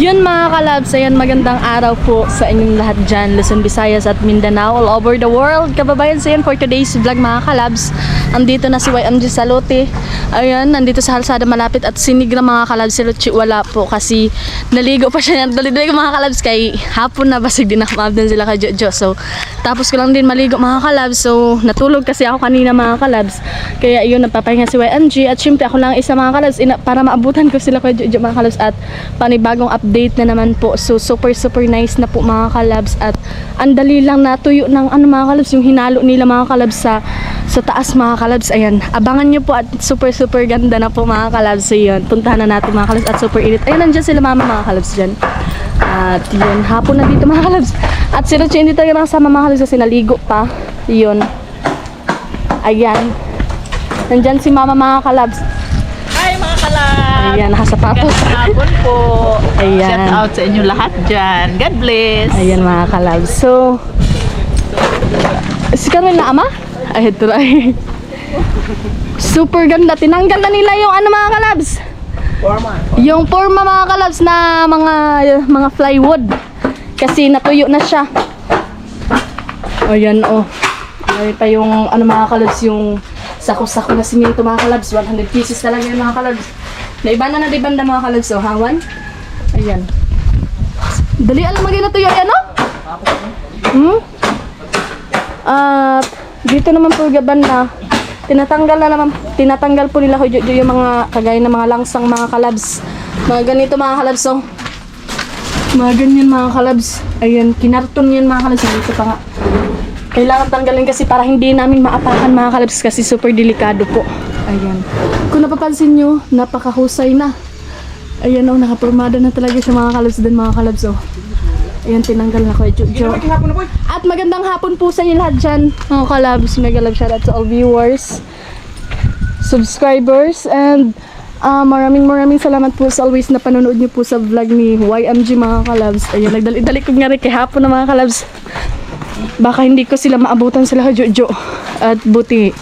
Yun mga kalabs, ayan, magandang araw po sa inyong lahat dyan, Luzon, Visayas at Mindanao, all over the world. Kababayan, so yan for today's vlog mga kalabs. Andito na si YMG Salote. Ayan, nandito sa Halsada malapit at sinigra mga kalabs. Si Luchi wala po kasi naligo pa siya. Dali-dali mga kalabs kay hapon na basig din nakamaabdan sila kay Jojo. So, tapos ko lang din maligo mga kalabs. So, natulog kasi ako kanina mga kalabs. Kaya yun, nagpapahinga si YMG. At syempre ako lang isa mga kalabs para maabutan ko sila kay Jojo mga kalabs. At panibagong update na naman po. So super nice na po mga kalabs at ang dali lang natuyo ng ano mga kalabs, yung hinalo nila mga kalabs sa taas mga kalabs. Ayan, abangan nyo po at super ganda na po mga kalabs. So yun, puntahan na natin mga kalabs at super init. Ayan, nandiyan sila mama mga kalabs dyan. At yun, hapon na dito mga kalabs. At si Roche hindi talaga nakasama mga kalabs kasi naligo pa. Yun. Ayan. Nandyan si mama mga kalabs. Hi mga kalab! Ayan, nakasapatos. Gandang hapon po. Ayan. Shout out sa inyo lahat dyan. God bless. Ayan mga kalabs. So, si Carmen na ama? Ay, ito ay. Super ganda. Tinanggal na nila yung ano mga kalabs? Yung forma mga kalabs na mga plywood. Kasi natuyo na siya. Ayan oh. Ay pa yung ano mga kalabs, yung sako-sako na simento mga kalabs. 100 pieces talaga yung mga kalabs. Naibanda na dibanda mga kalabs. So, hawan. Ayan. Dali alam magay natuyo yan oh. At dito naman po gaban na tinatanggal po nila yung mga kagaya ng mga langsang mga kalabs. Mga ganito mga kalabs oh. Mga ganyan mga kalabs. Ayan, kinarton yan mga kalabs. Dito pa nga. Kailangan tanggalin kasi para hindi namin maapakan mga kalabs kasi super delikado po. Ayan. Kung napapansin nyo, napakahusay na. Ayan oh, nakapurmada na talaga siya mga kalabs din mga kalabs oh. Ayan, tinanggal na ko Jojo. At magandang hapon po sa inyo lahat dyan mga kalabs. Mega love shoutout sa all viewers, subscribers, and maraming salamat po sa always na panonood nyo po sa vlog ni YMG mga kalabs. Ayan, nagdali-dali ko nga rin kay hapon na mga kalabs. Baka hindi ko sila maabutan sila kay Jojo. At buti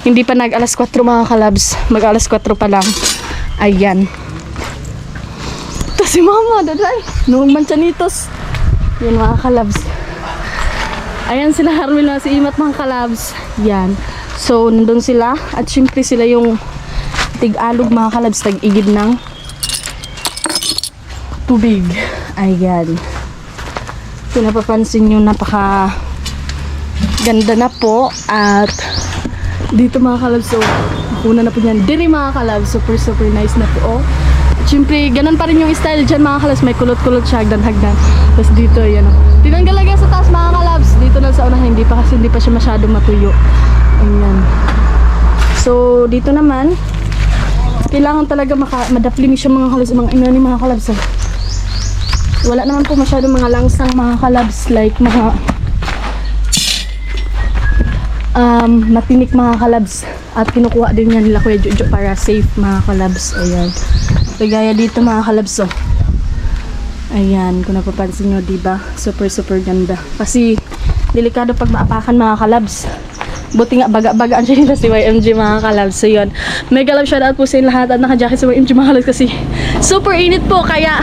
hindi pa nag alas 4 mga kalabs. Mag alas 4 pa lang. Ayan. Ito si mama, daday. Noong manchanitos. Yan mga kalabs. Ayan sila Harwin na si Imat mga kalabs. Yan. So, nandun sila. At syempre sila yung tig-alog mga kalabs. Tag-igid ng tubig. Ayan. Kung napapansin nyo, napaka ganda na po. At dito mga kalabs, so una na po yan. Diri mga kalabs, super nice na po. Siyempre, ganun pa rin yung style dyan mga kalabs. May kulot-kulot siya, hagdan-hagdan. Tapos dito, yan o. Tinanggal lagi sa taas mga kalabs. Dito lang sa unahan, hindi pa kasi hindi pa siya masyadong matuyo. Ayan. So, dito naman, kailangan talaga madaplim siya mga kalabs. Mga inani mga kalabs. Oh. Wala naman po masyadong mga langsang mga kalabs. Like mga matinik mga kalabs. At kinukuha din yan nila Kuya Jojo para safe mga kalabs. Ayan. Kagaya dito mga kalabs oh. Ayan, kung napapansin nyo diba, super ganda. Kasi delikado pag maapakan mga kalabs. Buti nga baga-bagaan siya nila si YMG mga kalabs. So yun, mega love shoutout po sa inyo lahat. At naka-jacket si YMG mga kalabs kasi super init po. Kaya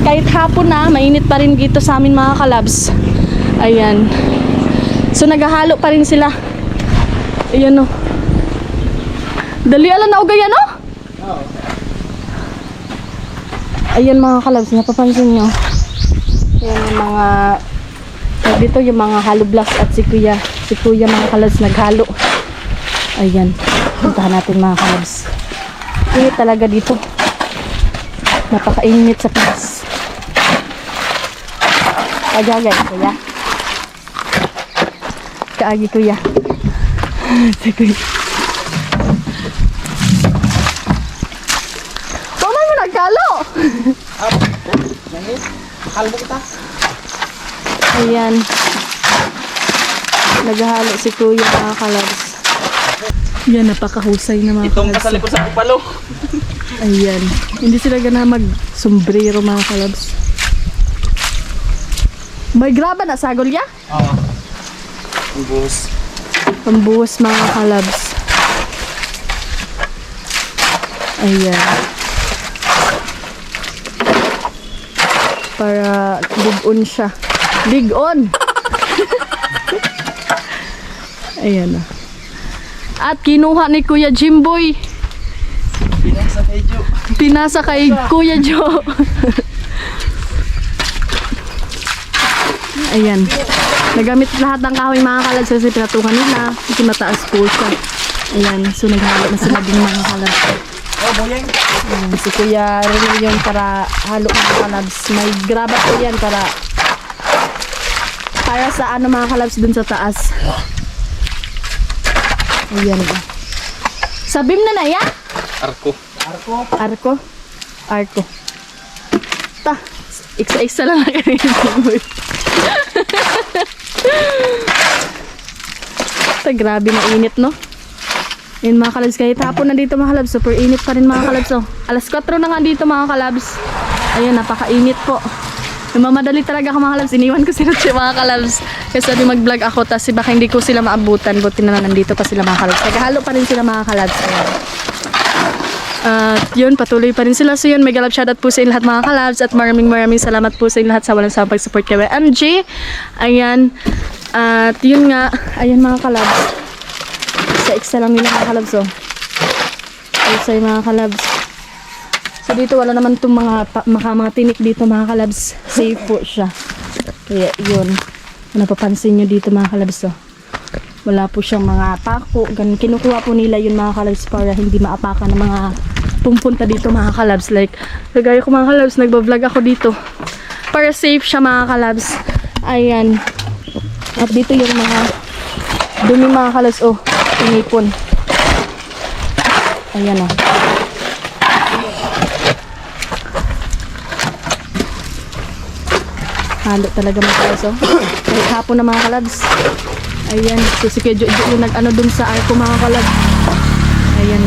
kahit hapon na, mainit pa rin dito sa amin mga kalabs. Ayan. So naghahalo pa rin sila. Ayan oh. Dali ala na ugayan oh. Ayan mga kalabs, napapansin nyo. Ayan yung mga dito yung mga halo blocks at si kuya mga kalabs naghalo. Ayan, puntahan natin mga kalabs. Init talaga dito. Napakainit sa taas. Agagay kuya. Kaagi kuya. Si kuya. Paman mo nagkalo? Kalbo kita. Ayan. Naghahalo si kuya mga kalabs. Yan, napakahusay na mga Itong kalabs. kasali ko sa kupalo. Ayan. Hindi sila gana mag-sombrero mga kalabs. May graba na sagol ya? Oo. Bus. Pambuhos mga kalabs. Ayan. para big-on siya. Big-on! Ayan na. At kinuha ni Kuya Jimboy. Pinasa kay Kuya Joe. Ayan. Nagamit lahat ng kahoy mga kalabs kasi pinatukan nila. Kasi mataas po siya. Ayan. So naghalo na sila din mga kalabs. Ayan. Si Kuya Rene yung para halo mga kalabs. May grabat po yan para sa ano mga kalabs dun sa taas. Ayan. Sabim na ya? Arko. Arko. Ta. Isa-isa lang na kayo. Ta, grabe na init, no? Yun mga kalabs, kahit hapon na dito mga kalabs, super init pa rin mga kalabs, oh. Alas 4 na nga dito mga kalabs. Ayun, napaka-init po. Namamadali talaga ako mga kalabs, iniwan ko sila mga kalabs. Kasi sabi mag-vlog ako, tas baka hindi ko sila maabutan, buti na nandito pa sila mga kalabs. Naghalo pa rin sila mga kalabs. Ayan. At yun, patuloy pa rin sila. So yun, mega love shoutout po sa inyo lahat mga kalabs. At maraming salamat po sa inyo lahat sa walang sawang pag-support kay MG. Ayan. At yun nga, ayan mga kalabs. Isa lang nila mga kalabs, oh. Isa yung mga kalabs. So dito wala naman itong mga tinik dito mga kalabs. Safe po siya. Kaya yun. Napapansin nyo dito mga kalabs, oh. Wala po siyang mga pako. Ganun. Kinukuha po nila yun mga kalabs para hindi maapakan ng mga pumpunta dito mga kalabs. Like, kagaya ko mga kalabs, nagbablog ako dito. Para safe siya mga kalabs. Ayan. At dito yung mga dumi mga kalabs. Oh, tinipon. Ayan, oh. Halo talaga mga kalabs, oh. Kahit hapon na mga kalabs. Ayan, so si Kuya Jojo yung nag-ano dun sa arko mga kalab. Ayan.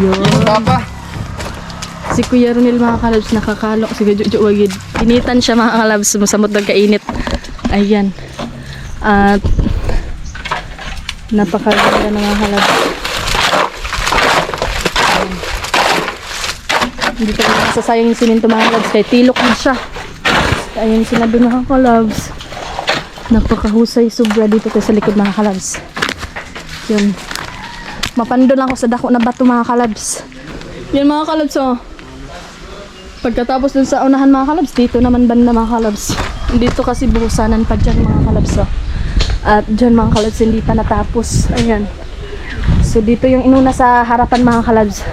Yun. Si Kuya Ronel mga kalabs nakakalok. Si Kuya Jojo wagid. Initan siya mga kalabs. Masamot ng kainit. Ayan. At napakaganda na mga kalabs. Hindi ka na masasayang yung sininto mga kalabs. Kaya tilok na siya. Ayan sila doon mga kalabs. Napakahusay sobra dito sa likod mga kalabs. Yun. Mapando lang ako sa dako na bato mga kalabs. Yan mga kalabs, oh. Pagkatapos dun sa unahan mga kalabs, dito naman banda mga kalabs. Dito kasi buhusanan pa dyan mga kalabs, oh. At dyan mga kalabs hindi pa natapos. Ayan. So dito yung inuna sa harapan mga kalabs.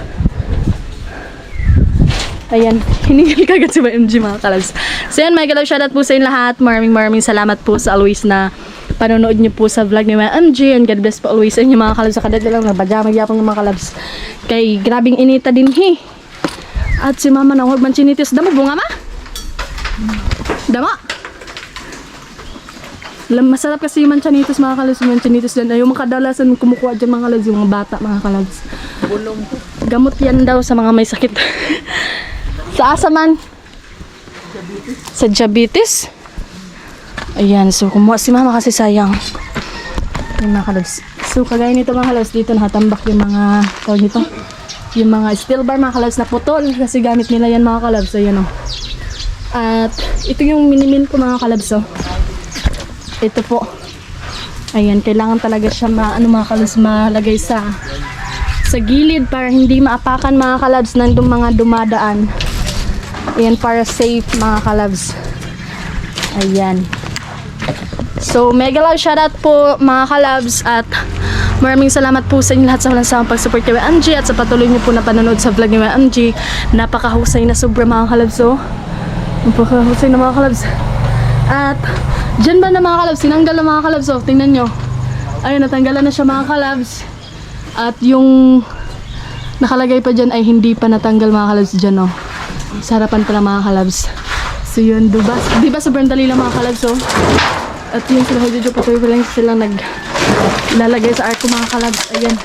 Ayan, hiningil kagad si MG mga kalabs. So yan, mga kalabs, shoutout po sa inyo lahat. Maraming salamat po sa always na panonood niyo po sa vlog ni MG. And God bless po always sa inyo mga kalabs. Sa kadad lang, nabadya magyapang mga kalabs. Kay grabing inita din, he. At si mama na huwag manchinitis. Damo, bunga ma? Damo? Masarap kasi yung manchanitis mga kalabs. Yung manchanitis din. Ay, yung mga kadalasan kumukuha dyan mga kalabs. Yung mga bata mga kalabs. Bulong. Gamot yan daw sa mga may sakit. Sa asa man? Sa diabetes? Ayan, so kumuha si mama kasi sayang. Yung mga kalabs. So kagaya nito mga kalabs, dito nakatambak yung mga tawag nito. Yung mga steel bar mga kalabs na putol kasi gamit nila yan mga kalabs. So yan, oh. At ito yung minimin ko mga kalabs, oh. Ito po. Ayan, kailangan talaga siya mga kalabs malagay sa gilid para hindi maapakan mga kalabs nandong mga dumadaan. Ayan, para safe mga kalabs. Ayan. So, mega love shoutout po mga kalabs at maraming salamat po sa inyo lahat sa walang sawang pag-support kay MG at sa patuloy niyo po na panonood sa vlog ni MG. Napakahusay na sobra mga kalabs, oh. Napakahusay na mga kalabs. At dyan ba na mga kalabs, sinanggal na mga kalabs, oh. Tingnan nyo. Ayun, natanggalan na siya mga kalabs. At yung nakalagay pa dyan ay hindi pa natanggal mga kalabs dyan, oh. Sa harapan pa lang mga kalabs. So yun, diba sobrang dali lang mga kalabs, oh. At yun sila magdudyo, patuloy pa lang silang naglalagay sa arko mga kalabs. Ayan.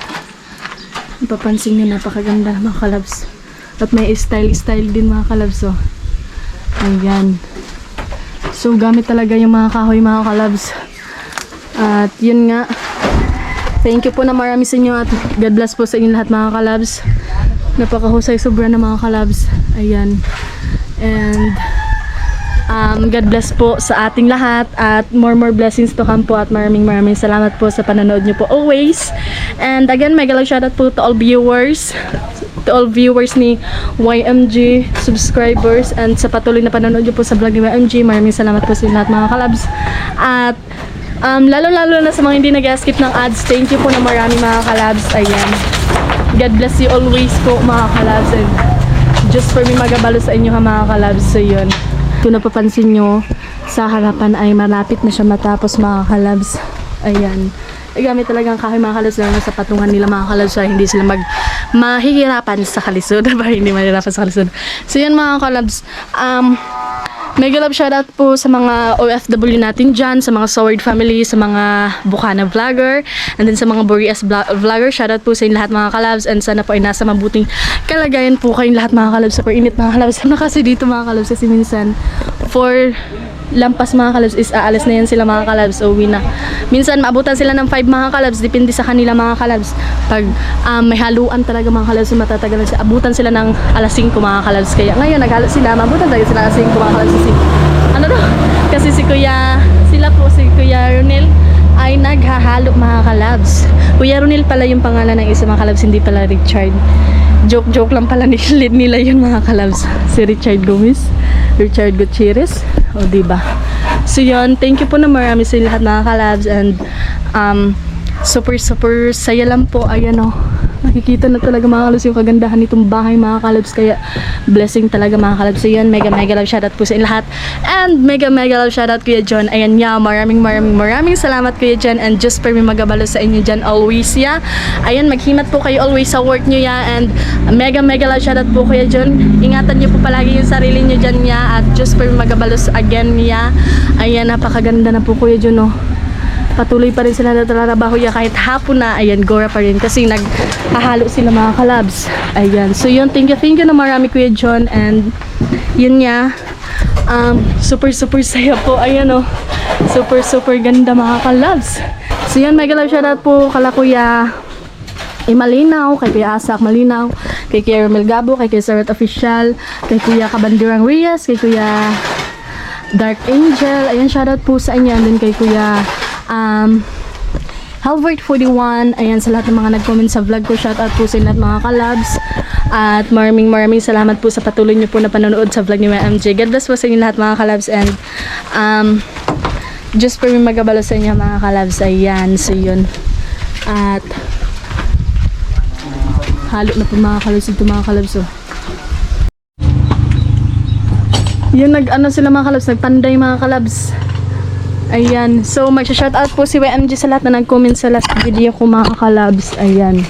Ipapansin nyo, napakaganda mga kalabs. At may style din mga kalabs, oh. Ayan. So gamit talaga yung mga kahoy mga kalabs. At yun nga. Thank you po na marami sa inyo at God bless po sa inyo lahat mga kalabs. Napakahusay sobra na mga kalabs. Ayan. And God bless po sa ating lahat at more blessings to come po at maraming salamat po sa panonood nyo po always. And again, mega love shoutout po to all viewers ni YMG, subscribers, and sa patuloy na panonood nyo po sa vlog ni YMG. Maraming salamat po sa inyo lahat mga kalabs. At lalo na sa mga hindi nag-skip ng ads, thank you po na marami mga kalabs. Ayan. God bless you always po mga kalabs. And just for me magabalo sa inyo ha mga kalabs. So yun. Kung napapansin nyo, sa harapan ay malapit na siya matapos mga kalabs. Ayan. Gamit talagang kahoy mga kalabs lang sa patungan nila mga kalabs para hindi sila mahihirapan sa kalisod. Hindi mahihirapan sa kalisod. So yun mga kalabs. Mega love shoutout po sa mga OFW natin dyan, sa mga Soward family, sa mga Bukana vlogger, and then sa mga Boreas vlogger. Shoutout po sa inyo lahat mga kalabs, and sana po ay nasa mabuting kalagayan po kayong lahat mga kalabs sa init mga kalabs. Ano kasi dito mga kalabs kasi minsan for lampas mga kalabs is aalis na yan sila mga kalabs, uwi na. Minsan maabutan sila ng 5 mga kalabs, depende sa kanila mga kalabs. Pag may haluan talaga mga kalabs, matatagalan sila, abutan sila ng alas 5 mga kalabs. Kaya ngayon naghalo sila, maabutan talaga sila alas 5 mga kalabs. Ano to? Kasi si Kuya Ronel ay naghahalo mga kalabs. Kuya Ronel pala yung pangalan ng isa mga kalabs, hindi pala Richard. Joke lang pala nila yun mga kalabs. Si Richard Gutierrez. O diba? So yun, thank you po na marami sa lahat mga kalabs. And super saya lang po. Ayan o, nakikita na talaga mga kalabs yung kagandahan nitong bahay mga kalabs. Kaya blessing talaga mga kalabs. So yun, mega love shoutout po sa inyo lahat. And mega love shoutout Kuya John. Ayan niya, maraming salamat Kuya John. And just for me magabalo sa inyo dyan always ya. Ayan, maghimat po kayo always sa work nyo ya. And mega love shoutout po Kuya John. Ingatan nyo po palagi yung sarili nyo dyan ya. At just for me magabalos again ya. Ayan, napakaganda na po Kuya John oh. Patuloy pa rin sila na trabaho ya kahit hapon na. Ayan, gora pa rin kasi naghahalo sila mga kalabs. Ayan, so yun, thank you na marami Kuya John. And yun nga, super saya po. Ayan o, super ganda mga kalabs. So yun, mega love shoutout po kala Kuya Malinaw, kay Kuya Asak Malinaw, kay Kuya Romel Gabo, kay Kuya Sarat Official, kay Kuya Kabandirang Reyes, kay Kuya Dark Angel. Ayan, shoutout po sa inyo. And then kay Kuya Halvert 41. Ayan, sa lahat ng mga nag-comment sa vlog ko, shoutout po sa lahat mga kalabs. At maraming salamat po sa patuloy nyo po na panonood sa vlog ni MJ. God bless po sa inyo lahat mga kalabs. And just for me magabalo sa inyo mga kalabs. Ayan, so yun. At halo na po mga kalabs ito mga kalabs oh. Yun, sila mga kalabs, nagpanday mga kalabs. Ayan, so magsha-shoutout po si YMG sa lahat na nag-comment sa last video ko mga kalabs. Ayan.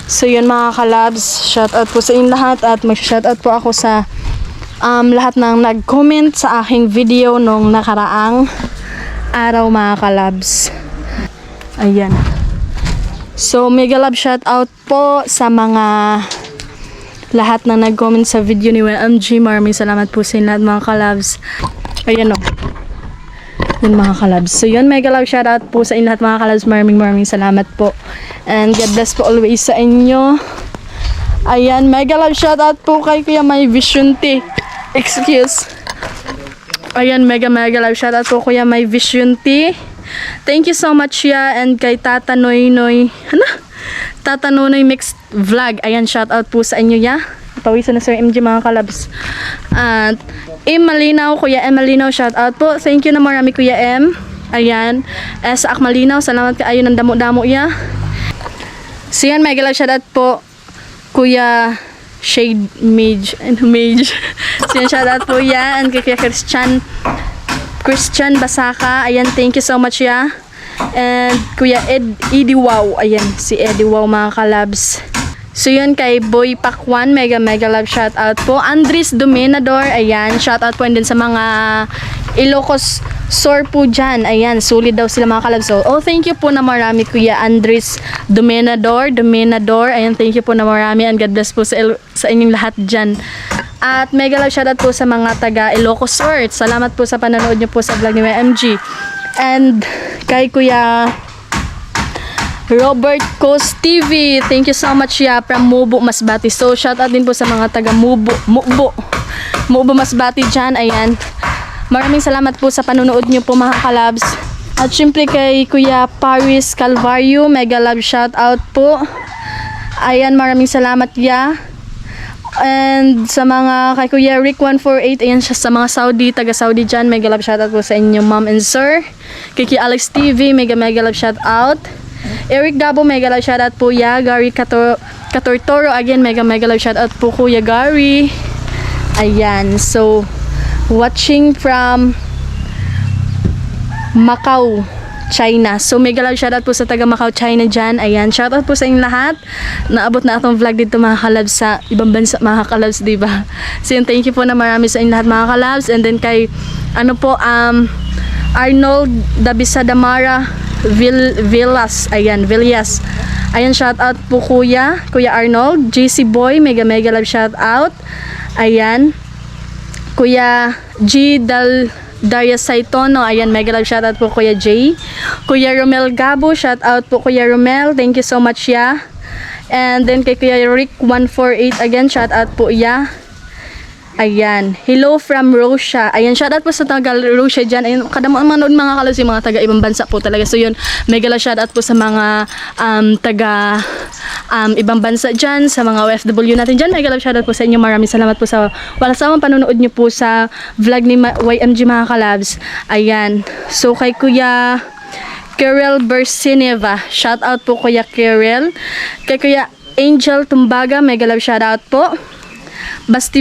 So yun mga kalabs, shoutout po sa inyo lahat. At magsha-shoutout po ako sa lahat ng nag-comment sa aking video nung nakaraang araw mga kalabs. Ayan. So mega love shoutout po sa mga lahat na nag-comment sa video ni YMG. Maraming salamat po sa inyo lahat mga kalabs. Ayan o. Yun mga kalabs. So yun, mega love shoutout po sa inyo lahat mga kalabs. Maraming salamat po. And God bless po always sa inyo. Ayan, mega love shoutout po kay Kuya May Vision T. Excuse. Ayan, mega love shoutout po Kuya May Vision T. Thank you so much ya. And kay Tata Noy Tata Noy Mixed Vlog. Ayan, shoutout po sa inyo ya. Pawisan na Sir MJ mga kalabs. At Malinaw, Kuya Malinaw, shoutout po. Thank you na marami Kuya M. Ayan. Sa Malinaw, salamat ka ayon ng damo-damo ya. So yan, mega love shoutout po Kuya Shade Mage. So yan, shoutout po ya. And kay Christian Basaka. Ayan, thank you so much ya. And Kuya Eddie Wow. Ayan, si Eddie Wow mga kalabs. So yun, kay Boy Pakwan, mega love shoutout po. Andres Dominador, ayan, shoutout po. And din sa mga Ilocos Sor po dyan, ayan, sulit daw sila mga kalabs. So, thank you po na marami Kuya Andres Dominador, ayan, thank you po na marami. And God bless po sa inyong lahat dyan. At mega love shoutout po sa mga taga Ilocos Sor. Salamat po sa panonood nyo po sa vlog ni YMG. And kay Kuya Robert Cos TV. Thank you so much ya from Mubo Masbati. So shout out din po sa mga taga Mubo Masbati dyan. Ayan. Maraming salamat po sa panonood nyo po mga kalabs. At syempre kay Kuya Paris Calvario, mega love shout out po. Ayan, maraming salamat ya. And sa mga kay Kuya Rick 148, ayan siya sa mga Saudi, taga Saudi dyan, mega love shout out po sa inyo ma'am and sir. Kay Kuya Alex TV, mega love shout out. Eric Gabo, mega love shout out po ya. Gary Catortoro, again, mega love shout out po Kuya Gary. Ayan, so watching from Macau, China. So mega love shoutout po sa taga Macau, China dyan. Ayan, shoutout po sa inyong lahat. Naabot na atong vlog dito mga kalabs sa ibang bansa mga kalabs, diba? So yun, thank you po na marami sa inyong lahat mga kalabs. And then kay Arnold Dabisadamara Villas. Ayan, Villas. Ayan, shoutout po Kuya Arnold. JC Boy, mega love shoutout. Ayan. Kuya G. Daria Saitono, ayan, mega love shoutout po Kuya J. Kuya Romel Gabo, shoutout po Kuya Romel, thank you so much ya. And then kay Kuya Rick 148, again, shoutout po ya. Ayan, hello from Russia. Ayan, shoutout po sa taga Russia dyan. Ayan, kada manood mga kalos yung mga taga ibang bansa po talaga. So yun, mega love shoutout po sa mga taga ibang bansa dyan, sa mga OFW natin dyan. Mega love shoutout po sa inyo. Maraming salamat po sa wala sa panonood nyo po sa vlog ni YMG mga kalabs. Ayan, so kay Kuya Kerel Bersineva, shoutout po Kuya Kerel. Kay Kuya Angel Tumbaga, mega love shoutout po. Basta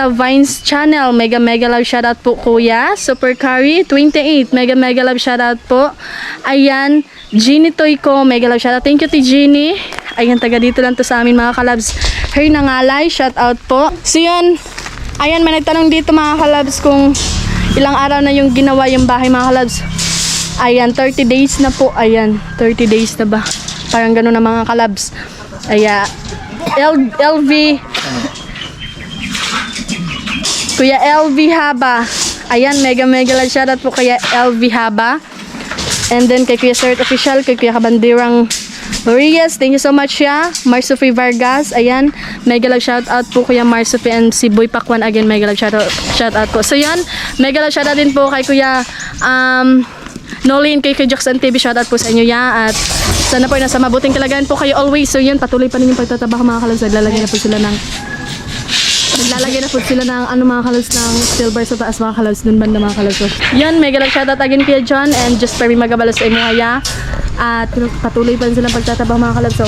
Vines channel, mega love shoutout po Kuya. Super Curry 28, mega love shoutout po. Ayan, Jeannie Toyko, mega love shoutout. Thank you to Jeannie. Ayan, taga dito lang to sa amin mga kalabs. Her Nangalay, shoutout po. So yun, ayan, may nagtanong dito mga kalabs kung ilang araw na yung ginawa yung bahay mga kalabs. Ayan, 30 days na po. Ayan, 30 days na ba? Parang gano'n na mga kalabs. Ayan, LV Kuya LV Haba. Ayan, mega love shoutout po kaya LV Haba. And then kay Kuya Sert Official, kay Kuya Kabandirang Marias, thank you so much ya. Marsofi Vargas, ayan, mega love shoutout po Kuya Marsofi and si Boy Pakwan, again, mega love shoutout po. So yan, mega love shoutout din po kay Kuya Nolin, kay Jackson TV, shoutout po sa inyo ya. At sana po nasa mabuting kalagayan po kayo always. So yun, patuloy pa rin yung pagtatabak mga kalabs. Naglalagay na po sila ng mga kalabs ng silver sa taas mga kalabs, dun banda mga kalabs. So, yun, mega love shoutout again kay John and just very magabalos sa inyo kaya. At patuloy pa rin silang pagtatabak mga kalabs.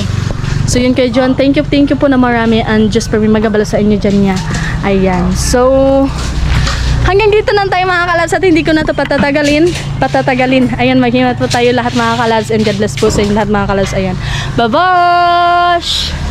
So yun kay John, thank you po na marami and just very magabalos sa inyo dyan niya. Ayan, so hanggang dito lang tayo mga kalabs at hindi ko na ito patatagalin. Ayan, maghimat po tayo lahat mga kalabs and God bless po sa inyo lahat mga kalabs. Ayan, bye-bye!